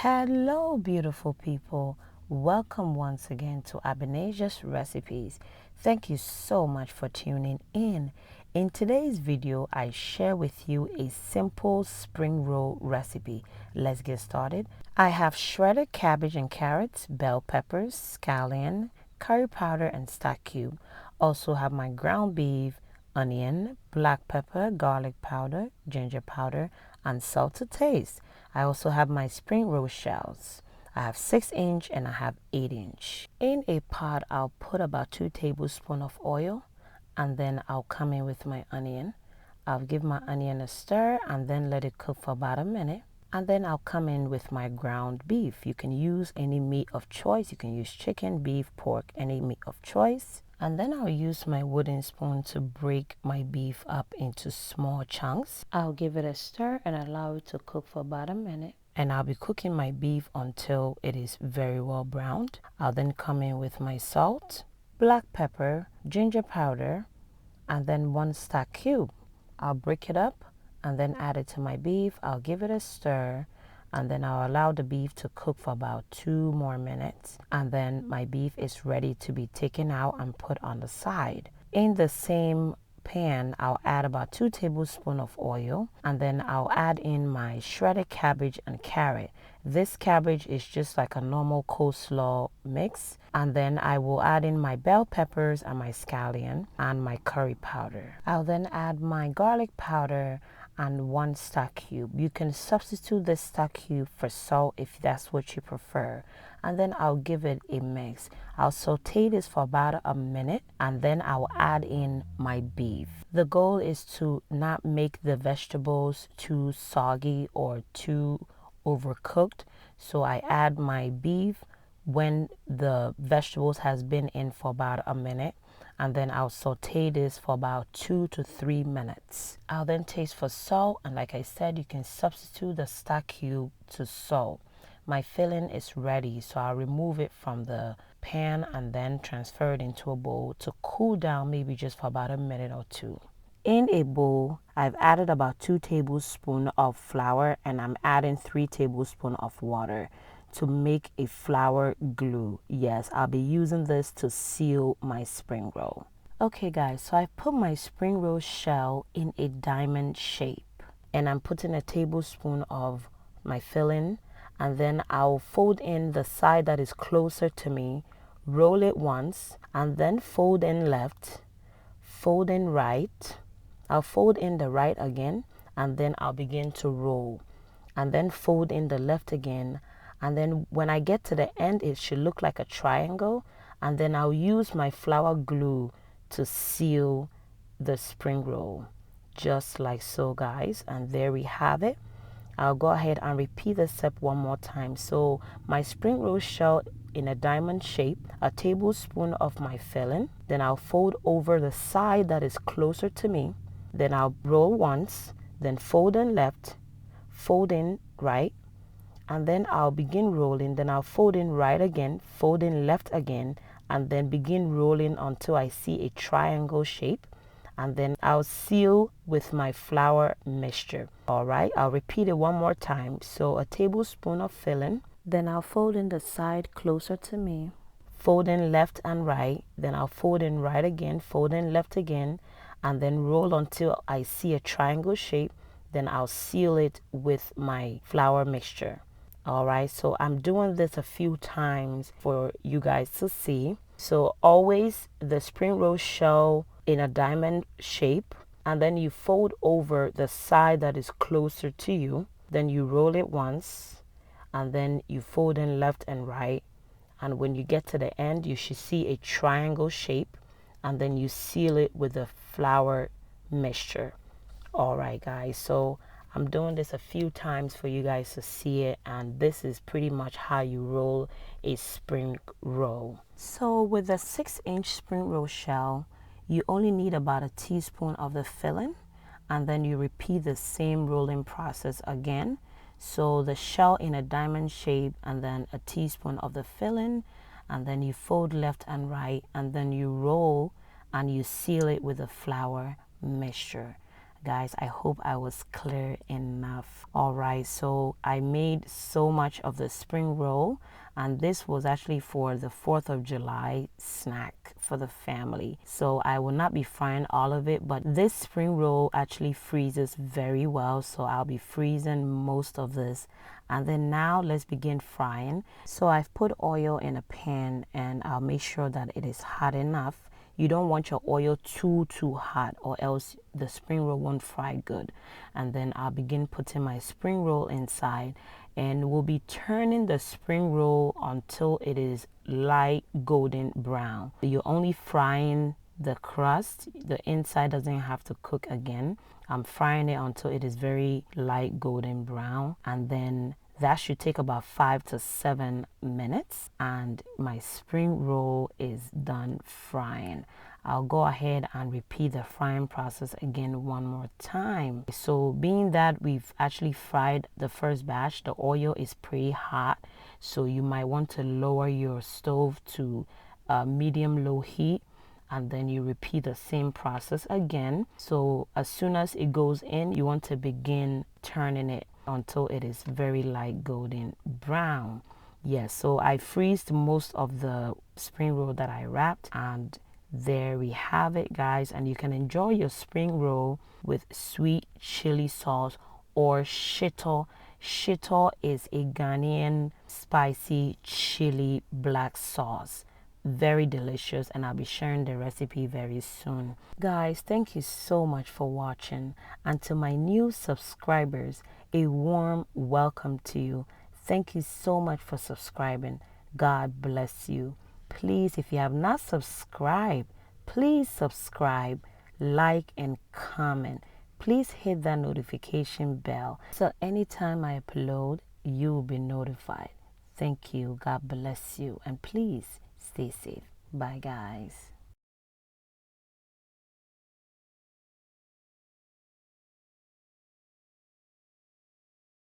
Hello, beautiful people. Welcome once again to Abinasia's Recipes. Thank you so much for tuning in. In today's video, I share with you a simple spring roll recipe. Let's get started. I have shredded cabbage and carrots, bell peppers, scallion, curry powder, and stock cube. Also have my ground beef, onion, black pepper, garlic powder, ginger powder, and salt to taste. I also have my spring roll shells. I have 6-inch and I have 8-inch. In a pot, I'll put about 2 tablespoons of oil, and then I'll come in with my onion. I'll give my onion a stir and then let it cook for about a minute. And then I'll come in with my ground beef. You can use any meat of choice. You can use chicken, beef, pork, any meat of choice. And then I'll use my wooden spoon to break my beef up into small chunks. I'll give it a stir and allow it to cook for about a minute. And I'll be cooking my beef until it is very well browned. I'll then come in with my salt, black pepper, ginger powder, and then 1 stock cube. I'll break it up and then add it to my beef. I'll give it a stir, and then I'll allow the beef to cook for about 2 more minutes, and then my beef is ready to be taken out and put on the side. In the same pan, I'll add about 2 tablespoons of oil, and then I'll add in my shredded cabbage and carrot. This cabbage is just like a normal coleslaw mix, and then I will add in my bell peppers and my scallion and my curry powder. I'll then add my garlic powder and 1 stock cube. You can substitute this stock cube for salt if that's what you prefer. And then I'll give it a mix. I'll saute this for about a minute, and then I'll add in my beef. The goal is to not make the vegetables too soggy or too overcooked. So I add my beef when the vegetables has been in for about a minute, and then I'll saute this for about 2 to 3 minutes. I'll then taste for salt, and like I said, you can substitute the stock cube to salt. My filling is ready, so I'll remove it from the pan and then transfer it into a bowl to cool down, maybe just for about a minute or 2. In a bowl, I've added about 2 tablespoons of flour, and I'm adding 3 tablespoons of water to make a flour glue. Yes, I'll be using this to seal my spring roll. Okay guys, so I've put my spring roll shell in a diamond shape, and I'm putting a tablespoon of my filling, and then I'll fold in the side that is closer to me, roll it once, and then fold in left, fold in right. I'll fold in the right again, and then I'll begin to roll, and then fold in the left again. And then when I get to the end, it should look like a triangle, and then I'll use my flour glue to seal the spring roll, just like so guys. And there we have it. I'll go ahead and repeat the step one more time. So my spring roll shell in a diamond shape, a tablespoon of my filling, then I'll fold over the side that is closer to me, then I'll roll once, then fold in left, fold in right, and then I'll begin rolling. Then I'll fold in right again, fold in left again, and then begin rolling until I see a triangle shape, and then I'll seal with my flour mixture. All right, I'll repeat it one more time. So a tablespoon of filling, then I'll fold in the side closer to me, fold in left and right, then I'll fold in right again, fold in left again, and then roll until I see a triangle shape. Then I'll seal it with my flour mixture. All right, so I'm doing this a few times for you guys to see. So always the spring roll shell in a diamond shape, and then you fold over the side that is closer to you, then you roll it once, and then you fold in left and right, and when you get to the end, you should see a triangle shape, and then you seal it with the flour mixture. All right guys, so I'm doing this a few times for you guys to see it, and this is pretty much how you roll a spring roll. So with a 6-inch spring roll shell, you only need about a teaspoon of the filling, and then you repeat the same rolling process again. So the shell in a diamond shape, and then a teaspoon of the filling, and then you fold left and right, and then you roll and you seal it with a flour mixture. Guys, I hope I was clear enough. All right, so I made so much of the spring roll, and this was actually for the 4th of July snack for the family. So I will not be frying all of it, but this spring roll actually freezes very well, so I'll be freezing most of this. And then now let's begin frying. So I've put oil in a pan, and I'll make sure that it is hot enough. You don't want your oil too hot, or else the spring roll won't fry good. And then I'll begin putting my spring roll inside, and we'll be turning the spring roll until it is light golden brown. You're only frying the crust. The inside doesn't have to cook again. I'm frying it until it is very light golden brown, and then that should take about 5 to 7 minutes, and my spring roll is done frying. I'll go ahead and repeat the frying process again one more time. So being that we've actually fried the first batch, the oil is pretty hot, so you might want to lower your stove to medium-low heat, and then you repeat the same process again. So as soon as it goes in, you want to begin turning it until it is very light golden brown. Yes, so I freezed most of the spring roll that I wrapped, and there we have it, guys. And you can enjoy your spring roll with sweet chili sauce or shito. Shito is a Ghanaian spicy chili black sauce. Very delicious, and I'll be sharing the recipe very soon. Guys, thank you so much for watching, and to my new subscribers, a warm welcome to you. Thank you so much for subscribing. God bless you. Please, if you have not subscribed, please subscribe, like, and comment. Please hit that notification bell so anytime I upload, you will be notified. Thank you. God bless you, and please stay safe. Bye, guys.